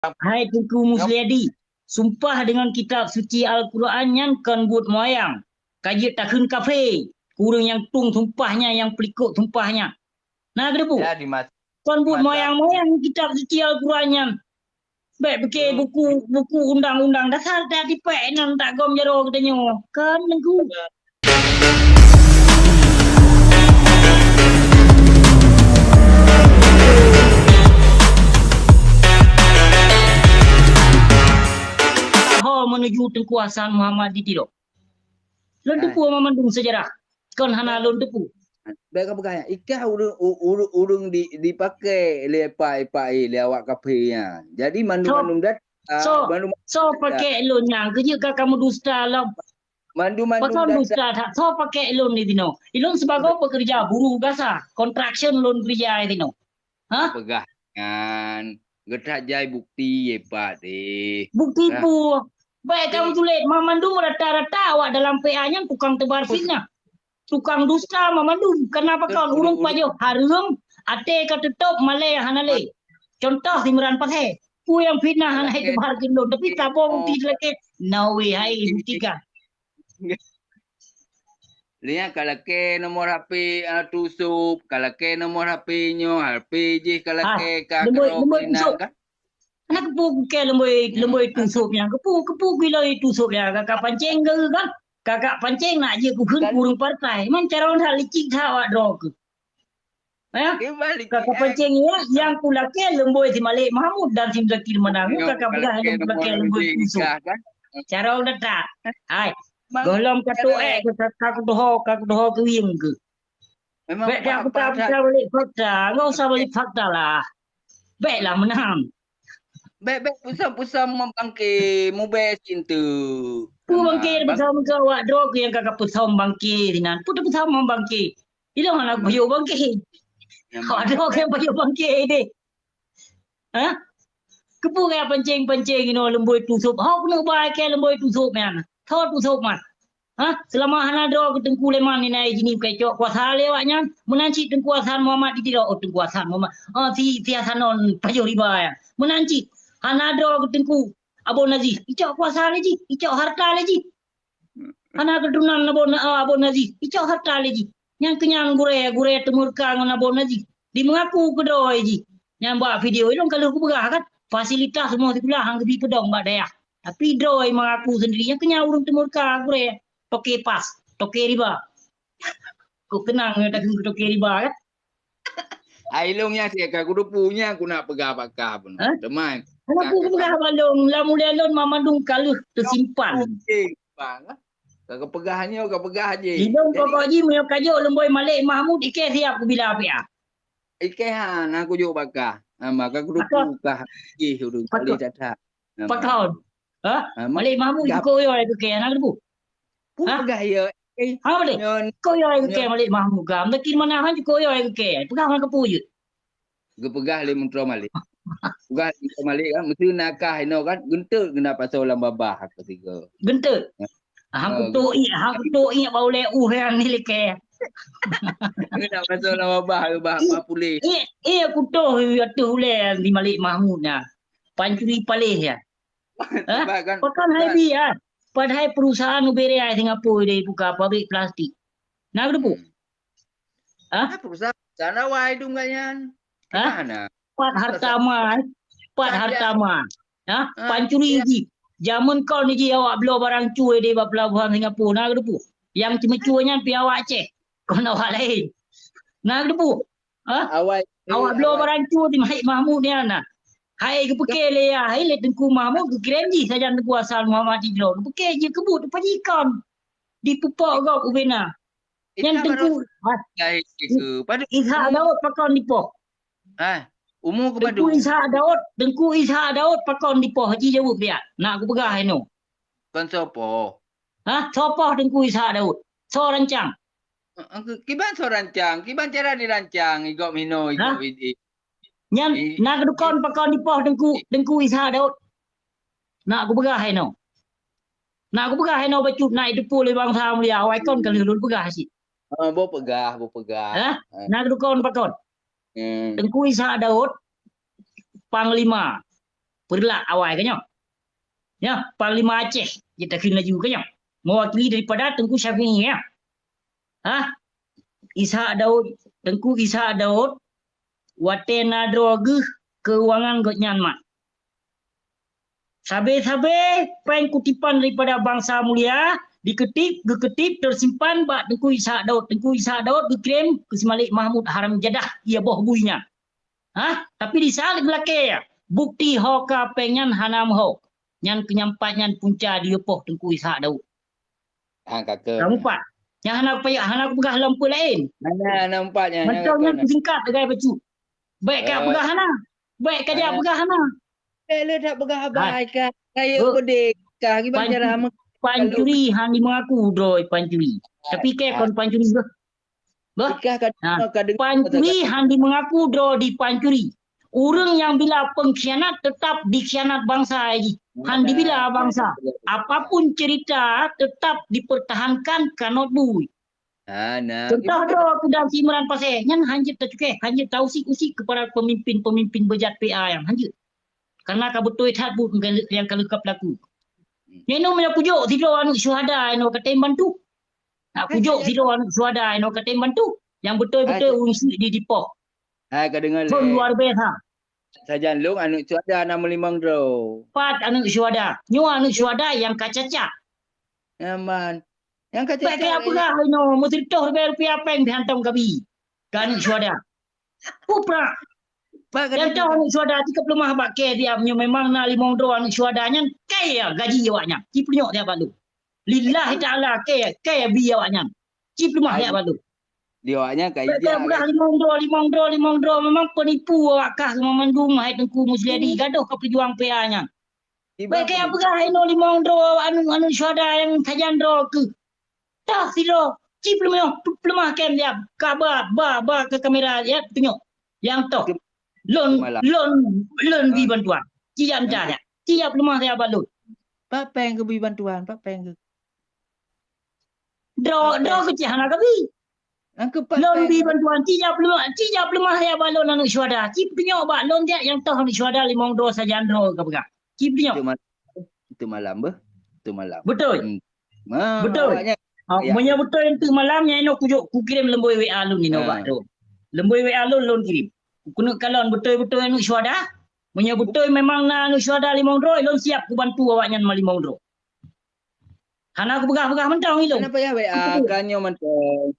Hai Tengku Musliadi, sumpah dengan kitab suci Al-Quran yang kan buat moyang. Kaji takun kafe, kurang yang tung sumpahnya, yang pelikut sumpahnya. Nah, kenapa? Ya di mata. Kan buat moyang-moyang kitab suci Al-Quran yang. Baik pakai buku undang-undang dasar dah dipek nan tak gom jero katanya. Kan Tengku. Menuju kekuasaan Muhammad di Tiro. Lon tepu Muhammad dung sejarah. Kon hana lon tepu. Baik apa kaya? Ikan urung dipakai lepak lewat kafe-nya. Jadi mandu-mandu dat. So pakai lon yang kerja kamu dusta lah. Mandu-mandu dusta tak. So pakai lon ni Tino. Lon sebagai pekerja buruh gasa. Contraction lon kerja Tino. Hah? Pegangan. Getak jai bukti pak deh. Bukti pu. Baik kamu tulis Mamandu rata-rata awak dalam PA-nya tukang tebar fitnah. Tukang dusta Mamandu. Kenapa kau urung pajo harum ate ka tutup malay hanale. Contoh timran pathe. Ku yang fitnah hanai tebar kindo tapi tapo bukti lagi. No way hai buktikan. Lihat kalau ke nomor HP tusuk, kalau ke nomor HP-nya, HP kalau ke kakro kan. Anak kepu ke lemboy tusuknya. Kepu gila tusuknya. Kakak pancing ke kan. Kakak pancing nak je kurung partai. Man cara orang licik awak drog. Ya? Kakak pancing yang pula ke lemboy si Malik Mahmud dan si Zakir Menangu. Kakak pula yang pula ke lemboy tusuk. Cara orang datang. Hai. Golong katu kakak doho ke wing ke. Baik aku tak balik fakta. Enggak usah balik fakta lah. Baiklah menang. Baik pusam membangkit mobil cinta. Ku bangkit bersama kau awak drog yang kakak pusam bangkit dinan. Putu pusam membangkit. Ila mana bayu bangkit. Awak drog yang bayu bangkit deh. Hah? Kepu kaya pancing ino lemboi tusuk. Hau kena baik kaya lemboi tusuk man. Thot tusuk man. Hah? Selama hana drog tengku leman ni naik jenis kecok kuasa lewatnya. Menanci tengkuasaan Muhammad di tidak. Oh tengkuasaan Muhammad. Si Hasanon pajo riba ya. Menanci. Hana drog tengku. Abon Nazif, icok kuasa lagi, icok harta lagi. Anak keturunan Abon Nazif, icok harta lagi. Yang kenyang gure temurka dengan Abon Nazif. Di mengaku kedua lagi. Yang buat video itu kalau aku pegah kan, fasilitas semua di belah hang lebih pedong mbak daya. Tapi droi mengaku sendiri yang kenyang urung temurka gure toke pas, toke riba. Kau kenang tak toke riba kan? Ailungnya sih aku punya aku nak pegah pun. Teman. Aku pegah balong, lamun Mamadung kaluh tersimpan. Kau pegahannya kau pegah aja. Hidung pokok ji meyo kajo lemboi Malik Mahmud ike siap aku bila apa. Ike han aku jo bakah. Maka aku buka urung kali data. Pakau. Ha? Malik Mahmud ko yo itu ke anak debu. Pegah ya. Ha Malik. Ko yo itu ke Malik Mahmud gam. Takin mana han ko yo itu ke. Pegah kan kepu je. Gepegah le mentro Malik. Bukan Malik kan mesti nakah ino kan gentut kena pasal ulang babah ketiga. Gentut. Hang kutu i bau le yang ni leke. Kena pasal ulang babah bah pulih. Kutu tu le di Malik Mahmud nah. Pancuri palih ya. Pakan hai bi ya. Padahal perusahaan ubere ai Singapura dia buka pabrik plastik. Nak depu? Perusahaan sana wai dunganyan. Mana? Pat harta mah. Pancuri ji. Zaman kau ni ji awak belo barang cuai di pelabuhan Singapura. Nak depu? Yang cuma cuainya pi awak cek. Kau nak awak lain. Nak depu? Awak belo barang cuai di Malik Mahmud ni ana. Hai ke peke le ya, hai le Tengku Mahmud ke kirenji saja Tengku asal Muhammad Ijlo. Peke je kebut pajikan. Di pupok kau ubena. Yang Tengku pada Ishak Daud pakon di poh. Umur kepada Tengku Ishak Daud pakon di poh haji jawab dia. Nak aku pegah ino. Kan sopo? Sopo Tengku Ishak Daud. So rancang. Kiban so rancang, kiban cara dirancang igok mino igok ini. Yang nak dukon pakon di poh Tengku Ishak Daud. Nak aku pegah ino. Nak aku pegah ino bacut naik depu le bangsa mulia awai kon kalau lu pegah sih. Bo pegah. Nak dukon pakon. Tengku Ishak Daud Panglima. perlak awal kan ya Panglima Aceh kita kena laju kan mewakili daripada Tengku Syafi'i ya Ishak Daud Tengku Ishak Daud watena droge keuangan gotnyan mak sabe-sabe peng kutipan daripada bangsa mulia diketip tersimpan bak Tengku Ishak Daud dikirim ke si Malik Mahmud Haram Jadah ia boh buinya tapi di saat belakang ya bukti hoka pengen hanam ho nyan kenyampat nyan punca dia poh Tengku Ishak Daud Kakak. kamu pak yang anak payah anak pegah lampu lain Mana nampaknya? macamnya singkat degai baju baik kat pegah anak baik kat dia pegah anak Kalau tak pegang abai kan. Kayak berdeka. Gimana cara pancuri hani mengaku droi pancuri. Tapi ke kon pancuri ke? Bah. Pancuri hani mengaku dro di pancuri. Orang yang bila pengkhianat tetap dikhianat bangsa lagi. Handi bila bangsa. Apapun cerita tetap dipertahankan kanot bui. Contoh dro kedam simeran pasai. Nyan hanjit tak cukai. Hanjit tahu usik kepada pemimpin bejat PA yang hanjit. Karena kau betul itu yang kalau kau pelaku. Yang no punya pujuk tidur anu syuhada yang kata bantu. Nak pujuk tidur anu syuhada yang kata bantu. Yang betul-betul urus di dipoh. Kau dengar le. Luar biasa. Sajan long anu syuhada nama limang dro. Pat anu syuhada. Nyu anu syuhada yang kacaca. Aman. Yang kacaca. Baik kaya apa kah no mesti toh rupiah peng dihantam kabi. Kan syuhada. Kupra. Yang tahu anak syuhada 30 mah bak ke dia memang na 5 dro anak syuhadanya kaya gaji awaknya. Cipnyok dia balu. Lillahi taala kaya bi awaknya. Cipnyok dia balu. Dia awaknya kaya dia. Bukan 5 dro memang penipu awak kah memandung hai Tengku Musliadi gaduh ke pejuang PA-nya. Baik kaya apa ino 5 dro anu syuhada yang kajian dro ke. Tah silo. Cipnyok lemah kem dia. Kabar ba ke kamera ya tengok. Yang toh Lon bi bantuan. Siap dah. Siap lemah saya balut. Pak peng ke bi bantuan, pak peng ke. Dro kecil anak kami. Lon bi bantuan siap lemah saya balut anak syuhada. Cip penyok bak lon dia yang tahu anak syuhada 5 dro saja dro ke pegang. Cip penyok. Itu malam be. Itu malam. Betul. Betul. Punya betul itu malamnya ino ku kirim lemboi WA lun ino bak tu. Lemboi WA lun kirim. Kena kalau betul-betul anu syuhada, punya betul memang na anu syuhada 5 dro, ilon siap ku bantu awaknya 5 dro. Hana aku pegah-pegah mentang ilon. Kenapa ya WA kanyo mentang.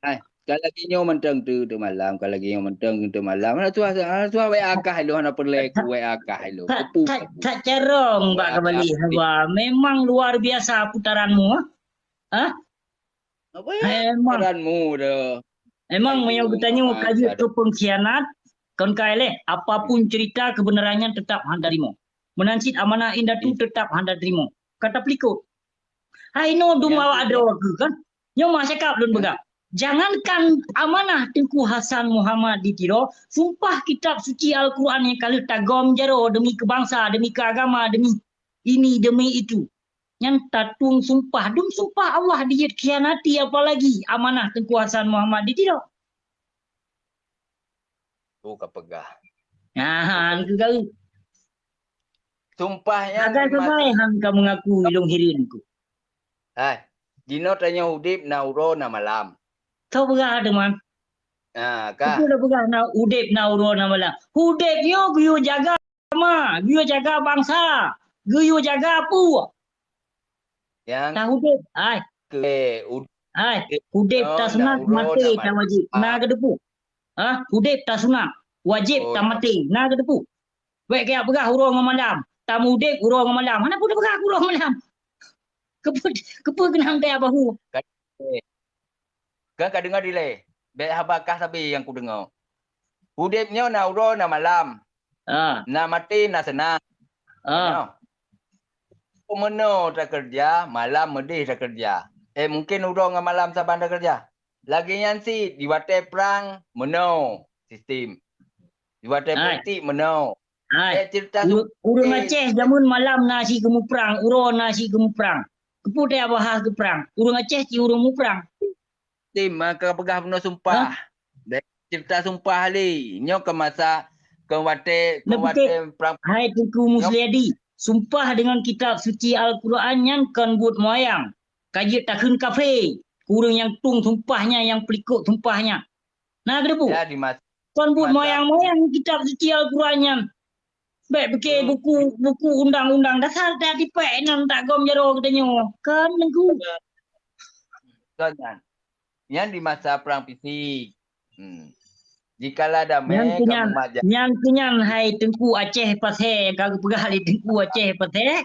Kalau lagi nyo mentang tu malam, kalau lagi nyo mentang tu malam. Mana tu WA kah ilon ana perle ku WA kah ilon. Tak cerong bak kembali hawa. Memang luar biasa putaranmu. Apa ya? Putaranmu dah. Emang yang bertanya kaji itu pengkhianat, kon kaile apapun cerita kebenarannya tetap handa terima. Menansib amanah indah tu tetap handa terima. Kata pelikut. Hai no dumawa ada waktu kan. Yang masa cakap lun begak. Jangankan amanah Tengku Hasan Muhammad ditiro, sumpah kitab suci Al-Quran yang kalau tagom jaro demi kebangsa, demi keagama, demi ini, demi itu. Yang tatung sumpah, sumpah Allah dia khianati apalagi amanah Tengku Hasan Muhammad ditiro. Tu kapegah. Itu kau. Sumpahnya agak sampai hang kau mengaku ilung hirinku. Dino tanya udip na uro na malam. Tahu begah teman. Kah. Itu dah begah na udip na uro na malam. Udip yo guyo jaga sama, guyo jaga bangsa, guyo jaga apa? Yang tahu udip, udip tak sunat mati tak wajib. Na kedepu. Udip tak sunat wajib tak mati. Na kedepu. Baik kaya begah uro malam. Tamu udip uro malam. Mana pun begah uro malam. Kepu kenang dia bahu. Kan kau dengar delay. Baik habakah tapi yang ku dengar. Udipnya na uro na malam. Na mati na senang. Meno tak kerja, malam medih tak kerja. Mungkin uro dengan malam saban tak kerja. Lagi yang si diwate perang meno sistem. Diwate politik meno. Cerita urang Aceh jamun malam nasi kemu perang, uro nasi kemu perang. Kepu dia bahas ke perang. Urang Aceh ci urang mu perang. Tim maka pegah penuh sumpah. Cerita sumpah li. Nyo ke Kau wate Nepike perang hai Tengku Musliadi. Sumpah dengan kitab suci Al-Quran yang kan buat moyang. Kaji takun kafe. Kurang yang tung sumpahnya, yang pelikut sumpahnya. Nah, kedepu. ya di masa Kan buat masa moyang-moyang kitab suci Al-Quran yang. Baik pakai buku undang-undang dasar dah dipek nan tak gom jero katanya. Kan Tengku. kan. Yang di masa perang fisik. Jikalau damai kamu majak. Yang kenyan hai Tengku Aceh Pasir. Kau pegah li Tengku Aceh Pasir.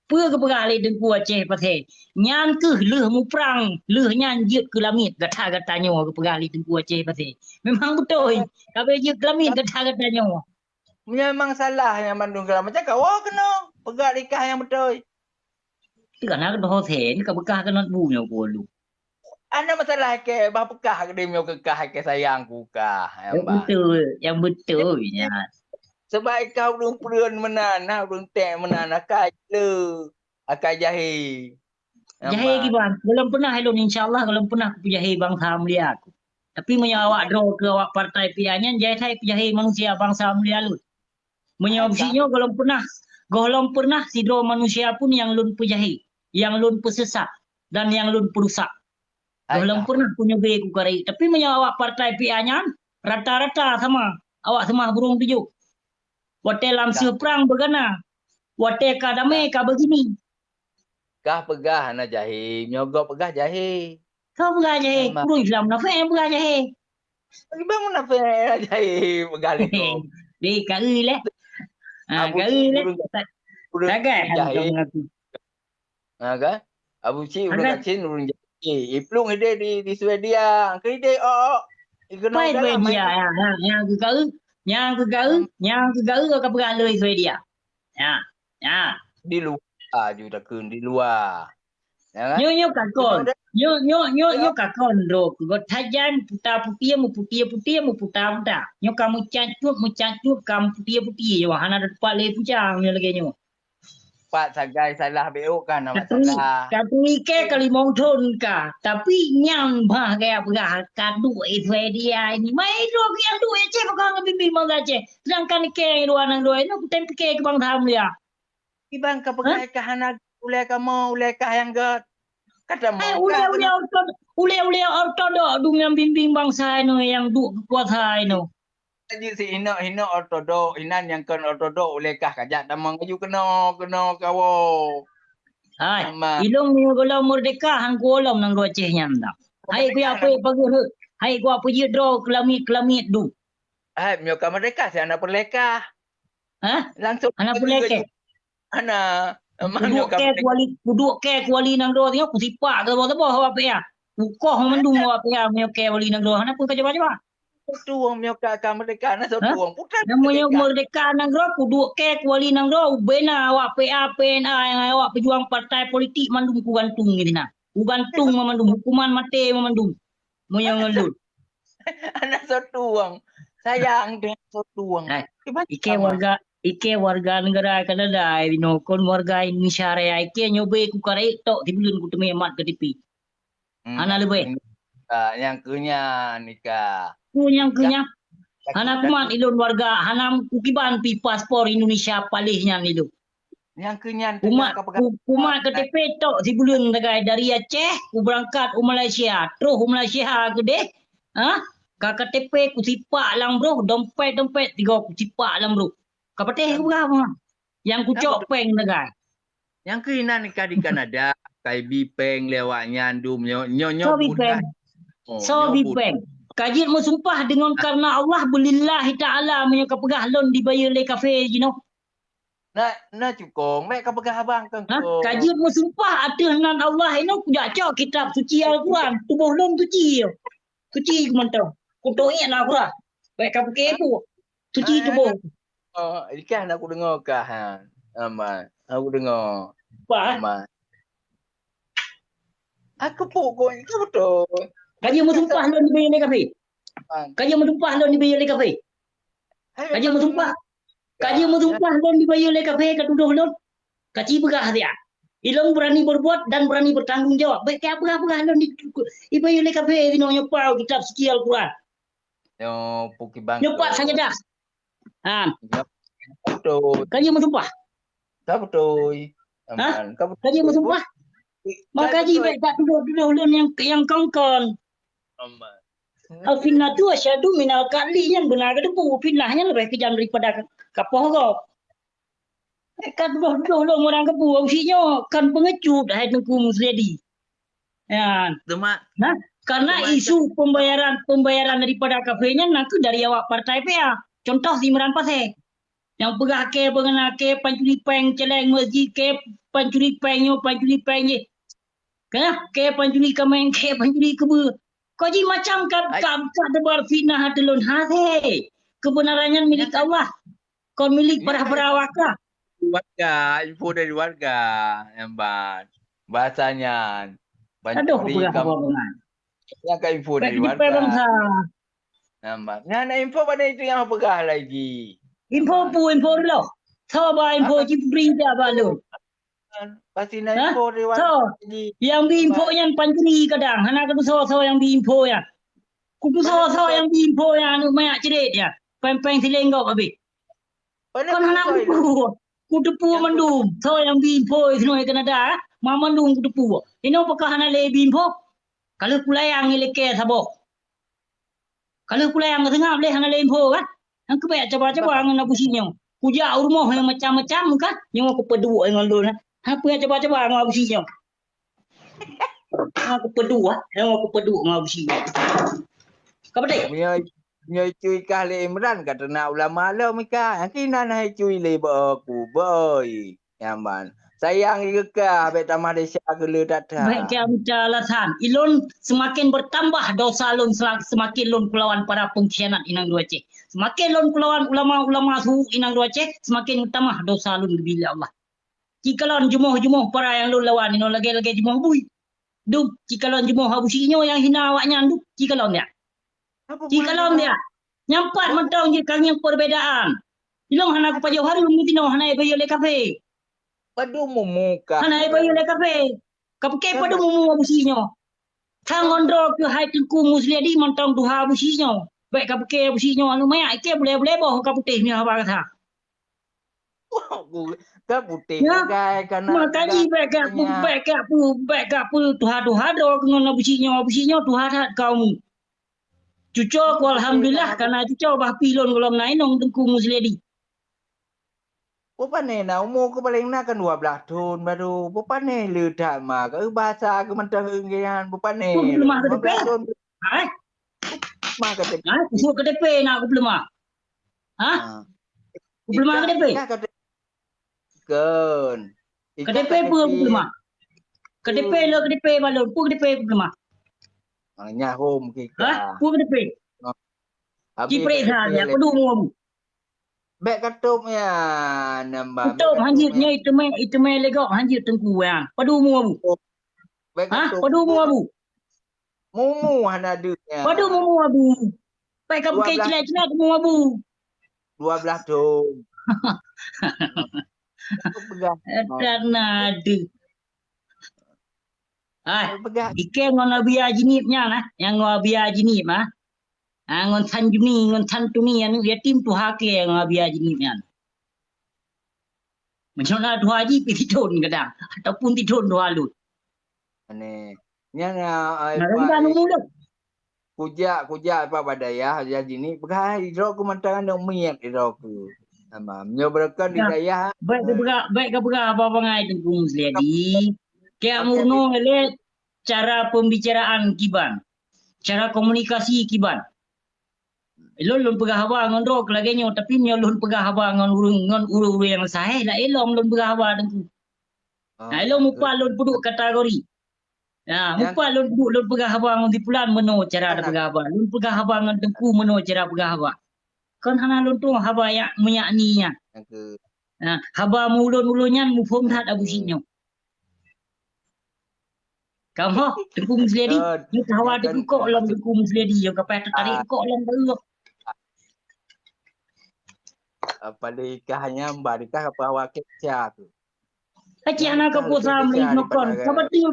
Pưa ke pegah li Tengku Aceh Pasir. Nyan ke leh mu perang. Leh nyan jiut ke langit. Gata-gatanya ke pegah li Tengku Aceh Pasir. Memang betul. Kau jiut ke langit gata-gatanya. Memang salah yang mandung kelam. Macam kau kena pegang nikah yang betul. Itu kan aku dah hosen. Kau pegah ke not bunyi aku lu. Ana masalah ke bah pekah ke dia mio kekah ke sayangku kah. Yang betul. Ya. Sebab kau belum pereun menana, belum tek menana kai le. Akai jahi. Jahe gimana? Belum pernah Elon insyaAllah belum pernah aku jahe bangsa mulia aku. Tapi menyawak draw ke awak partai piannya jahe jahe manusia bangsa mulia lu. Menyawabsinya belum pernah si draw manusia pun yang lun pejahe, yang lun pesesat dan yang lun perusak. Belum pernah punya ku kari. Tapi menyawak partai piannya rata-rata sama. Awak semua burung tujuh. Wate lamsi perang begana. Wate kadame ka begini. Kah pegah na jahi, nyogok pegah jahi. Kau pegah jahe, kurung Islam na fe pegah jahe. Bagi bangun apa jahi pegah liko. Di kari le. Abu Kari le. urang Tagai jahi. mengaku. Kan? Abu Ci urang kacin urang jahi. Iplung ide di Swedia. Ke ide Pai Swedia yang ke kau, yang ke kau pegah le Swedia. Ya. Di luar juga kun di luar. Ya kan? Nyo kakon. Nyo kakon ro. Got hajan putih mu puta. Nyo kamu cancuk kamu putih. Wahana dapat le pucang nyo lagi nyo. Pak sagai salah beok kan nama salah. Katu ike kalimong thon ka. Tapi nyang bah kaya pegah kadu Swedia ini. Mai do yang du Aceh pegah ngebimbing bang Aceh. Sedangkan ike yang dua nang dua itu kutem pike ke bang tham dia. Ibang ka pegah ka hanag ulai ka mo ulai ka yang got. Kata mo Ule ortodok dung yang bimbing bangsa ino yang du kekuasaan ino. Jadi si hino ortodok inan yang kan ortodok ulai ka kajak damang kaju kena kawo. Hai, ilong ni golam merdeka hang golam nang do Aceh nyanda. Hai ku apa pagi he. Hai ku apa je draw kelamit du. Hai mio ka merdeka si anak perleka. Langsung anak perleka. Ana Kuduk ke kuali nang do tengok ku sipak ke bawah apa ya. Ukoh mendung apa ya mio ke kuali nang do. Ana pun coba. Tuang mio ka merdeka na so tuang putar. Namanya merdeka nang do kuduk ke kuali nang do bena awak PA PNA yang awak pejuang partai politik mandung ku gantung gitu nah. Ku gantung memandung hukuman mati memandung. Moyang ngelut. Anak so tuang. Sayang dengan so tuang. Ike warga negara Kanada kon warga Indonesia raya ike nyobe ku kare tok tibulun ku teme mat ke tipi. Ana lebih. Yang kunya nikah. Kunya. Hana kumat ilun warga hanam kukiban pi paspor Indonesia palihnya itu. Yang kenyan kumat KTP tok tibulun dari Aceh ku berangkat ke Malaysia. Terus Malaysia gede. KTP ku sipak lang bro, dompet tiga ku sipak lang bro. Kapateh berapa? Yang ku cok peng negai. Yang kena nikah di Kanada, kai bipeng lewat nyandum nyonyo budak. So bipeng. Kajit mu sumpah dengan karena Allah billahi taala menyaka pegah lon dibayar le kafe you know. Nah cukong, mek ka pegah abang kan. Kajit mu sumpah atas nan Allah ini ku cok kitab suci Al-Quran, tubuh lon suci. Suci ku mantau. Ku toiak nak pula. Baik ka kepo. Suci tubuh. Ikan aku dengar kah. Aman. Aku dengar. Apa? Aku pukul itu betul. Kaji mu sumpah lon dibayar le kafe. Kaji mu sumpah lon dibayar le kafe. Kaji mu sumpah lon dibayar le kafe ka tuduh lon. Kaci begah dia. Ilong berani berbuat dan berani bertanggung jawab. Baik apa lon dibayar le kafe dino nyopau kitab suci Al-Quran. Yo puki bangko. Nyopat saja dah. Ah, Betul. kaji bersumpah. Kau betul. Ha? Kau Kaji betul. bersumpah. Mau kaji baik tak dulu yang kongkon. Alfinah tu asyadu minal kali yang benar ke depu. Finahnya lebih kejam daripada kapoh kau. Kan dulu orang kepu usinya kan pengecut dah tengku musledi. Ya. Cuma Nah, karena isu pembayaran daripada kafenya nanti dari awak partai PA. Contoh Simran Pase. Yang pegah ke pengenal ke pancuri peng celeng masjid ke pancuri peng je. Ke pancuri kameng ke pancuri kebu. Kau ji macam kan debar fitnah telun hati. Kebenarannya milik Allah. Kau milik para perawaka. info dari warga, Emban. Bahasanya Aduh, pancuri apa kamu. bangan. Ya ke info Baik dari di bangsa. warga. Nampak. Nah, info pada itu yang pegah lagi. Info dulu. Tahu bah info cipri dia balun. Pasti na Hah? info dari warga So, lagi. yang diinfo yang pancuri kadang. Hana kadu so yang diinfo ya. Kudu so yang diinfo ya anu mayak cerit ya. Peng silenggok habis. Mana Kon hana kudu. Kudu pu mendung. So yang diinfo itu no Kanada. Mama mendung kudu pu. Ino pakah hana le diinfo. Kalau pula yang ileke sabo. Kalau pula yang tengah boleh hana le info kan. Yang kebaik coba-coba dengan abusinya. Kuja rumah yang macam-macam kan. Yang aku pedua dengan lu nah. Apa yang coba-coba dengan abusinya. Aku pedua, yang aku pedua dengan abusinya. Kau betul? Punya cuy kali Imran kata nak ulama lah mereka. Yang kena nak cuy le aku boy. Yaman. Sayang juga ke abek tak Malaysia ke le tak Baik ada. kita alasan. Ilon semakin bertambah dosa lon semakin lon kulawan para pengkhianat inang dua cek. Semakin lon kulawan ulama-ulama su inang dua cek, semakin bertambah dosa lon bila Allah. Jika lon jumuh para yang lon lawan ino lagi jumuh bui. Duk jika lon jumuh abusinya yang hina awaknya duk jika lon dia. Jika lon dia. Nyampat mentang je kang yang perbedaan. Ilong hana ko pajo hari mungkin no hana ibayo le kafe. Padu muka. Hana ibayo le kafe. Kapke padu mumu abusinya. Thang ondro ke hai tengku musledi mentang duha abusinya. Baik kapke abusinya anu maya ke boleh boh kaputih ni apa kata. Kan putih Ya. guys karena Makanya baik aku tuha do dengan abusinya tuha kaum. Cuco ku alhamdulillah karena cuco bah pilon golom naik nong tengku musledi. Bukan na umur ke paling nak kan 12 tahun baru. Bukan le dah mah ke bahasa ke mentang engian bukan Ku belum mah 15 tahun Hai, mah kata. kusuk KTP nak aku belum mah. Hah? Aku belum mah KTP. Kata kan. KTP pun aku belum mah. KTP lo KTP balon, pu KTP aku belum mah. Nya home kita. Hah? Pu KTP. Cipre saja aku dulu mau. Bek katupnya nambah. Betul hanjitnya itu me legok hanjit tengku ya. Padu mu abu. Hah? Padu mu abu. Mumu hana adanya. Padu mu abu. Pai kamu ke celak mu abu. 12 tahun. Dan ada. Ike ngon abia jinipnya nah, yang ngon abia jinip ah. Ngon tan tuni yang yatim tu hake ngon abia jinipnya. Macam mana dua haji pergi tidun kadang ataupun tidun dua lut. Ane. Nya Nah, mulut. Kuja apa badaya haji ni begai hidro ku mantangan dong miak hidro ku. Sama menyobrakan di daya. Baik ke apa ngai tengku musledi. Kayak murno ele cara pembicaraan kiban. Cara komunikasi kiban. Lon pegah hawa ngon rok lagi nyo tapi nyo lon pegah hawa ngon uru yang sahe lah elom lon pegah hawa tengku. Nah elom mupa lon puduk kategori. Nah mupa lon puduk lon pegah hawa ngon dipulan meno cara ada pegah hawa. Lon pegah hawa ngon tengku meno cara pegah hawa. Kan hana lon tu hawa ya menyakninya. Nah hawa mulun-mulunnya mufum tak abusinya. Kamu tengku musledi. Ni hawa tengku kok lom tengku musledi yo kapai tarik kok lom tu. Pada ikahnya mbak nikah apa awak kerja tu. Kaci anak ke puasa melit nokon. Kabatiu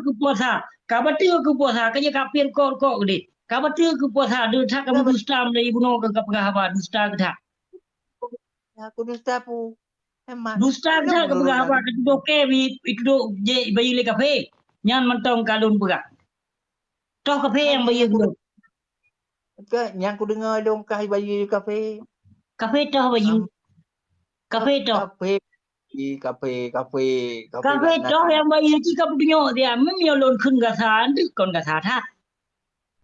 ke puasa. Kaya kafir kok gede. Kabatiu ke puasa. Dia tak kamu dusta dari ibu no ke pegah apa dusta ke tak. Aku dusta pu. Memang. Dusta bisa ke pegah apa ke doke itu do je bayu le kafe. Nyan mentong kalun pegah. Toh kafe yang bayu dulu. Yang aku dengar dong kai bayi di kafe. Kafe toh bayu. Kafe toh. Kafe Kafe toh yang bayu ci kap dunyo dia memiolon kun gasan kon gasata.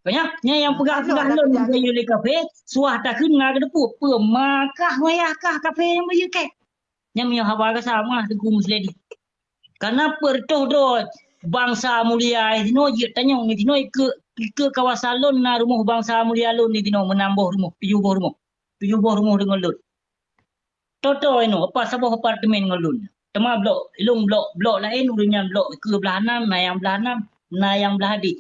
Banyak nya yang pegah-pegah lon bayu le kafe. Suah tak kun ngag depu pemakah wayakah kafe yang bayu ke. Nya mio hawa sama tegu musledi. Karena pertoh do bangsa mulia itino je tanyong itino ke kawasan lon na rumah bangsa mulia lon itino menambah rumah 70 rumah. 70 rumah dengan lon. Toto ino apa sabah apartemen dengan lon. Tema blok lain urunya blok ke belah 6 na yang belah 6 na yang belah di